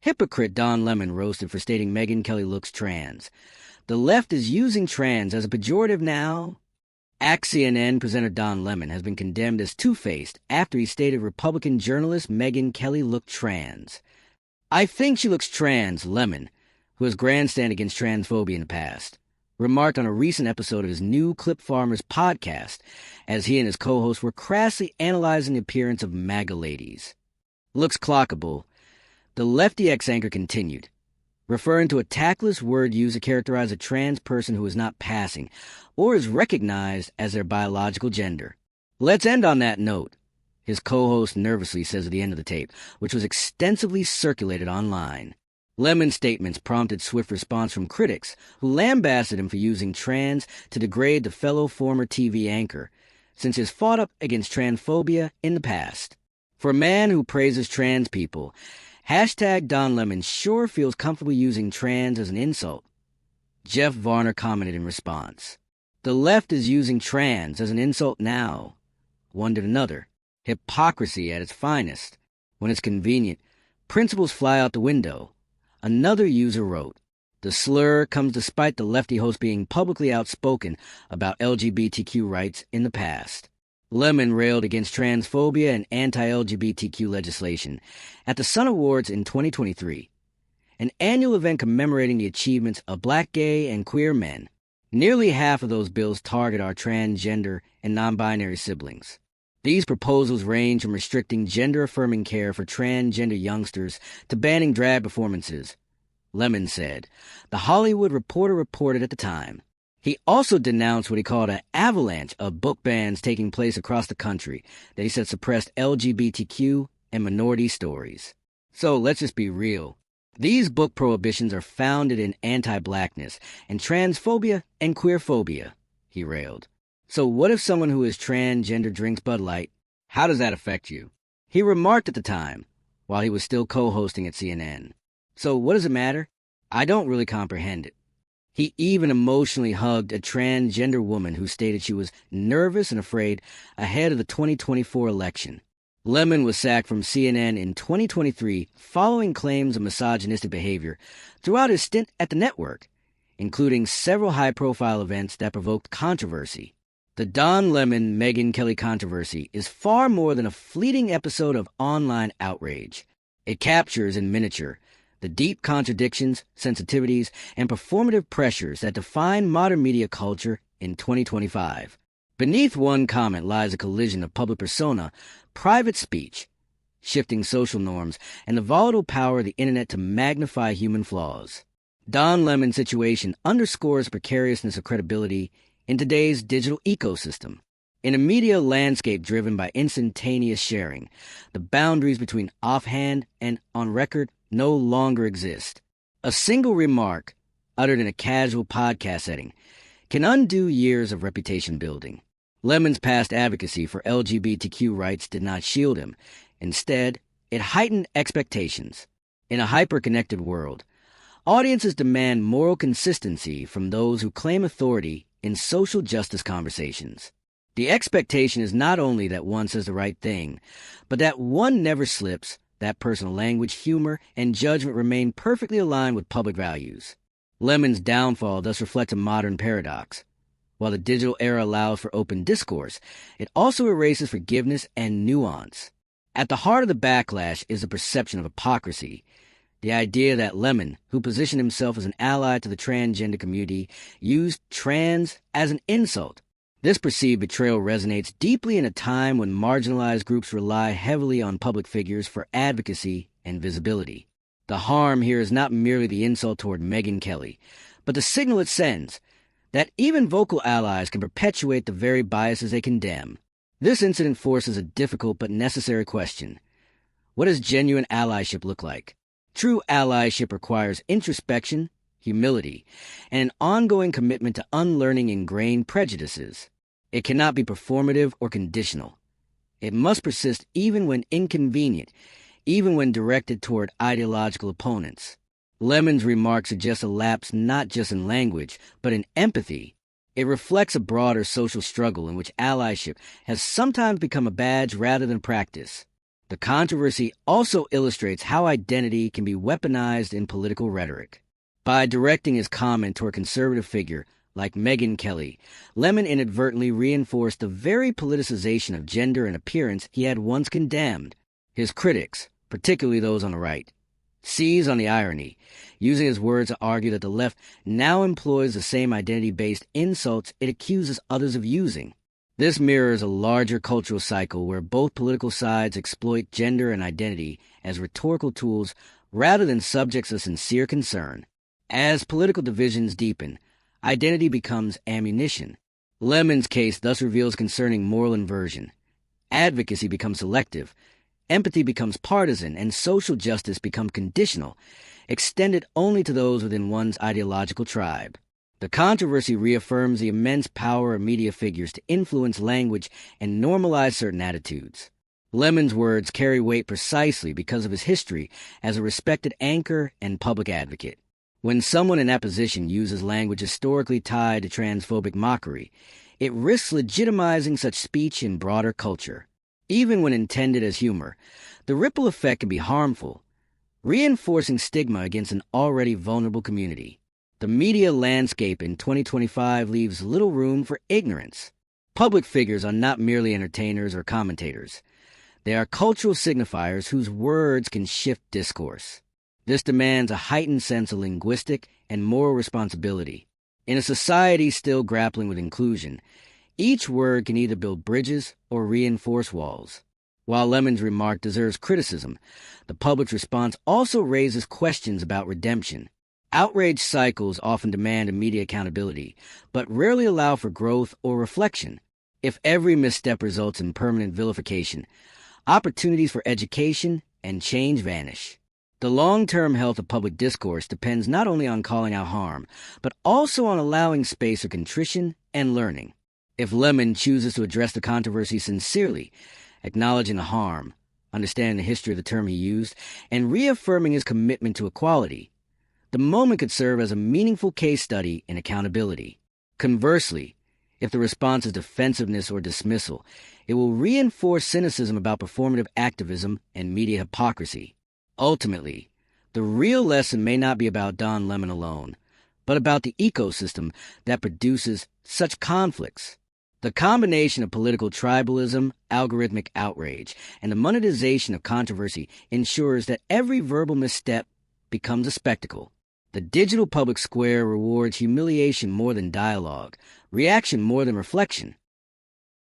Hypocrite Don Lemon roasted for stating Megyn Kelly looks trans. The left is using trans as a pejorative now. CNN presenter Don Lemon has been condemned as two-faced after he stated Republican journalist Megyn Kelly looked trans. "I think she looks trans," Lemon, who has grandstanded against transphobia in the past, remarked on a recent episode of his new Clip Farmers podcast as he and his co-host were crassly analyzing the appearance of MAGA ladies. "Looks clockable," the Lefty X-anchor continued, referring to a tactless word used to characterize a trans person who is not passing or is recognized as their biological gender. "Let's end on that note," his co-host nervously says at the end of the tape, which was extensively circulated online. Lemon's statements prompted swift response from critics who lambasted him for using trans to degrade the fellow former TV anchor, since he has fought up against transphobia in the past. For a man who praises trans people, #Don Lemon sure feels comfortable using trans as an insult. Jeff Varner commented in response, "The left is using trans as an insult now," wondered another. "Hypocrisy at its finest. When it's convenient, principles fly out the window." Another user wrote, "The slur comes despite the lefty host being publicly outspoken about LGBTQ rights in the past." Lemon railed against transphobia and anti-LGBTQ legislation at the Sun Awards in 2023, an annual event commemorating the achievements of black, gay, and queer men. Nearly half of those bills target our transgender and non-binary siblings. These proposals range from restricting gender-affirming care for transgender youngsters to banning drag performances, Lemon said. The Hollywood Reporter reported at the time. He also denounced what he called an avalanche of book bans taking place across the country that he said suppressed LGBTQ and minority stories. So let's just be real. These book prohibitions are founded in anti-blackness and transphobia and queerphobia, he railed. So what if someone who is transgender drinks Bud Light? How does that affect you? He remarked at the time, while he was still co-hosting at CNN. So what does it matter? I don't really comprehend it. He even emotionally hugged a transgender woman who stated she was nervous and afraid ahead of the 2024 election. Lemon was sacked from CNN in 2023 following claims of misogynistic behavior throughout his stint at the network, including several high-profile events that provoked controversy. The Don Lemon Megyn Kelly controversy is far more than a fleeting episode of online outrage. It captures in miniature the deep contradictions, sensitivities, and performative pressures that define modern media culture in 2025. Beneath one comment lies a collision of public persona, private speech, shifting social norms, and the volatile power of the internet to magnify human flaws. Don Lemon's situation underscores the precariousness of credibility in today's digital ecosystem. In a media landscape driven by instantaneous sharing, the boundaries between offhand and on record no longer exist. A single remark, uttered in a casual podcast setting, can undo years of reputation building. Lemon's past advocacy for LGBTQ rights did not shield him. Instead, it heightened expectations. In a hyper-connected world, audiences demand moral consistency from those who claim authority in social justice conversations. The expectation is not only that one says the right thing, but that one never slips, that personal language, humor, and judgment remain perfectly aligned with public values. Lemon's downfall thus reflects a modern paradox. While the digital era allows for open discourse, it also erases forgiveness and nuance. At the heart of the backlash is the perception of hypocrisy, the idea that Lemon, who positioned himself as an ally to the transgender community, used trans as an insult. This perceived betrayal resonates deeply in a time when marginalized groups rely heavily on public figures for advocacy and visibility. The harm here is not merely the insult toward Megyn Kelly, but the signal it sends that even vocal allies can perpetuate the very biases they condemn. This incident forces a difficult but necessary question. What does genuine allyship look like? True allyship requires introspection, humility, and an ongoing commitment to unlearning ingrained prejudices. It cannot be performative or conditional. It must persist even when inconvenient, even when directed toward ideological opponents. Lemon's remark suggests a lapse not just in language, but in empathy. It reflects a broader social struggle in which allyship has sometimes become a badge rather than practice. The controversy also illustrates how identity can be weaponized in political rhetoric. By directing his comment toward a conservative figure like Megyn Kelly, Lemon inadvertently reinforced the very politicization of gender and appearance he had once condemned. His critics, particularly those on the right, seize on the irony, using his words to argue that the left now employs the same identity-based insults it accuses others of using. This mirrors a larger cultural cycle where both political sides exploit gender and identity as rhetorical tools rather than subjects of sincere concern. As political divisions deepen, identity becomes ammunition. Lemon's case thus reveals concerning moral inversion. Advocacy becomes selective, empathy becomes partisan, and social justice becomes conditional, extended only to those within one's ideological tribe. The controversy reaffirms the immense power of media figures to influence language and normalize certain attitudes. Lemon's words carry weight precisely because of his history as a respected anchor and public advocate. When someone in that position uses language historically tied to transphobic mockery, it risks legitimizing such speech in broader culture. Even when intended as humor, the ripple effect can be harmful, reinforcing stigma against an already vulnerable community. The media landscape in 2025 leaves little room for ignorance. Public figures are not merely entertainers or commentators. They are cultural signifiers whose words can shift discourse. This demands a heightened sense of linguistic and moral responsibility. In a society still grappling with inclusion, each word can either build bridges or reinforce walls. While Lemon's remark deserves criticism, the public's response also raises questions about redemption. Outrage cycles often demand immediate accountability, but rarely allow for growth or reflection. If every misstep results in permanent vilification, opportunities for education and change vanish. The long-term health of public discourse depends not only on calling out harm, but also on allowing space for contrition and learning. If Lemon chooses to address the controversy sincerely, acknowledging the harm, understanding the history of the term he used, and reaffirming his commitment to equality, the moment could serve as a meaningful case study in accountability. Conversely, if the response is defensiveness or dismissal, it will reinforce cynicism about performative activism and media hypocrisy. Ultimately, the real lesson may not be about Don Lemon alone, but about the ecosystem that produces such conflicts. The combination of political tribalism, algorithmic outrage, and the monetization of controversy ensures that every verbal misstep becomes a spectacle. The digital public square rewards humiliation more than dialogue, reaction more than reflection.